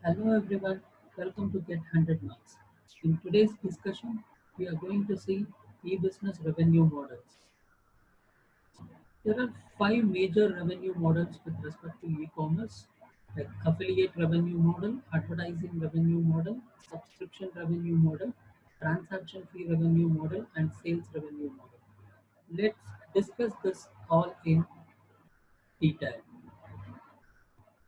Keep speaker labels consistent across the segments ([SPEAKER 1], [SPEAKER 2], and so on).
[SPEAKER 1] Hello everyone, welcome to Get 100 Marks. In today's discussion, we are going to see e-business revenue models. There are five major revenue models with respect to e-commerce, like affiliate revenue model, advertising revenue model, subscription revenue model, transaction fee revenue model, and sales revenue model. Let's discuss this all in detail.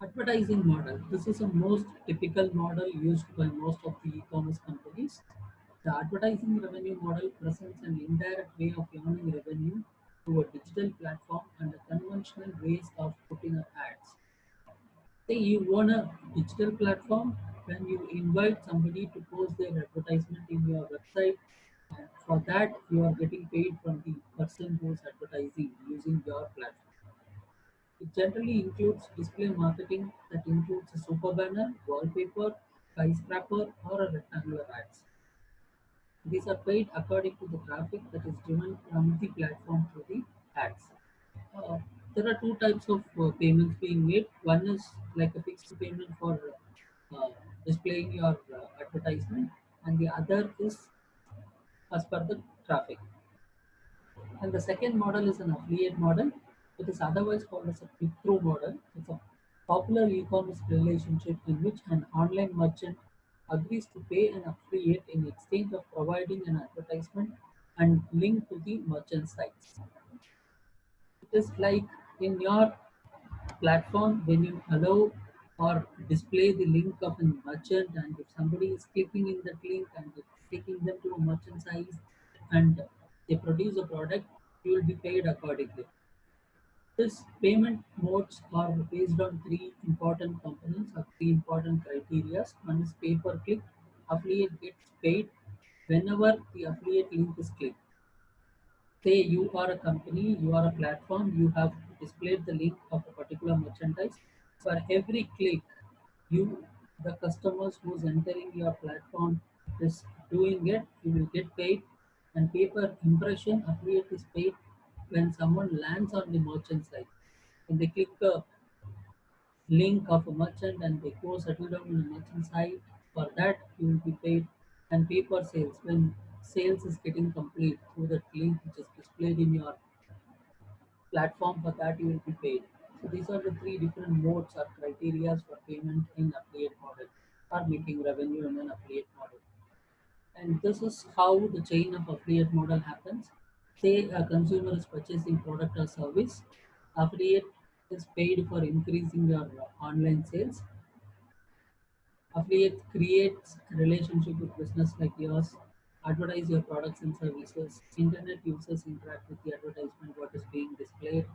[SPEAKER 1] Advertising model. This is a most typical model used by most of the e-commerce companies. The advertising revenue model presents an indirect way of earning revenue through a digital platform and a conventional ways of putting up ads. Say you own a digital platform when you invite somebody to post their advertisement in your website. And for that, you are getting paid from the person who is advertising using your platform. It generally includes display marketing that includes a super banner, wallpaper, skyscraper, or a rectangular ads. These are paid according to the traffic that is driven from the platform through the ads. Uh, there are two types of payments being made. One is like a fixed payment for displaying your advertisement, and the other is as per the traffic. And the second model is an affiliate model. It is otherwise called as a click-through model. It's a popular e-commerce relationship in which an online merchant agrees to pay an affiliate in exchange of providing an advertisement and link to the merchant sites. It is like in your platform when you allow or display the link of a merchant, and if somebody is clicking in that link and it's taking them to a merchant site and they produce a product, you will be paid accordingly. This payment modes are based on three important components or three important criteria. One is pay per click. Affiliate gets paid whenever the affiliate link is clicked. Say you are a company, you are a platform, you have displayed the link of a particular merchandise. For every click, you, the customers who's entering your platform, is doing it, you will get paid. And pay per impression, affiliate is paid when someone lands on the merchant site. When they click a link of a merchant and they go settle down on the merchant site, for that you will be paid. And pay per sales, when sales is getting complete through that link which is displayed in your platform, for that you will be paid. So these are the three different modes or criteria for payment in affiliate model or making revenue in an affiliate model. And this is how the chain of affiliate model happens. Say a consumer is purchasing product or service, affiliate is paid for increasing your online sales. Affiliate creates a relationship with business like yours, advertise your products and services. Internet users interact with the advertisement, what is being displayed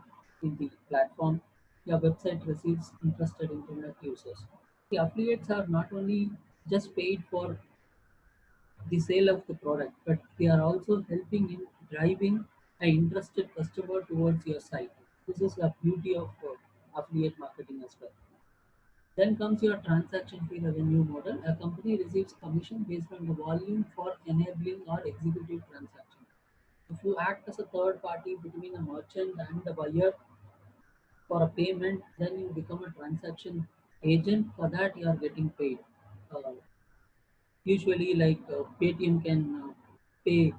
[SPEAKER 1] in the platform. Your website receives interested internet users. The affiliates are not only just paid for the sale of the product, but they are also helping in driving an interested customer towards your site. This is the beauty of affiliate marketing as well. Then comes your transaction fee revenue model. A company receives commission based on the volume for enabling or executive transaction. If you act as a third party between a merchant and the buyer for a payment, then you become a transaction agent. For that, you are getting paid. Uh, Usually, like Paytm can pay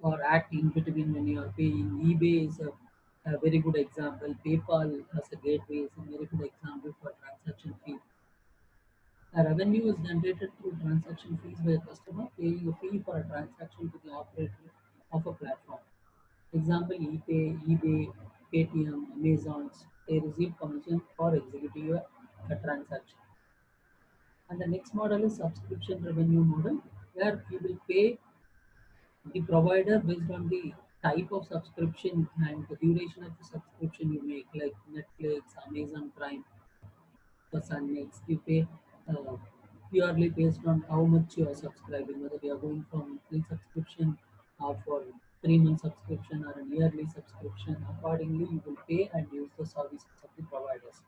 [SPEAKER 1] or act in between when you are paying. eBay is a very good example. PayPal as a gateway is a very good example for transaction fee. A revenue is generated through transaction fees by a customer paying a fee for a transaction to the operator of a platform. Example, eBay, Paytm, Amazon's, they receive commission for executing a transaction. And the next model is subscription revenue model, where you will pay the provider based on the type of subscription and the duration of the subscription you make, like Netflix, Amazon Prime, for Sunnext. You pay purely based on how much you are subscribing, whether you are going for monthly subscription or for 3 month subscription or a yearly subscription. Accordingly, you will pay and use the services of the providers.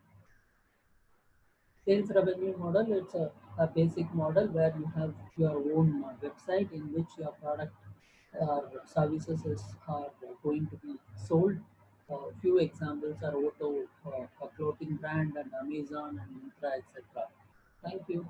[SPEAKER 1] Sales revenue model, it's a basic model where you have your own website in which your product or services are going to be sold. Few examples are Otto, a clothing brand, and Amazon and Myntra, etc. Thank you.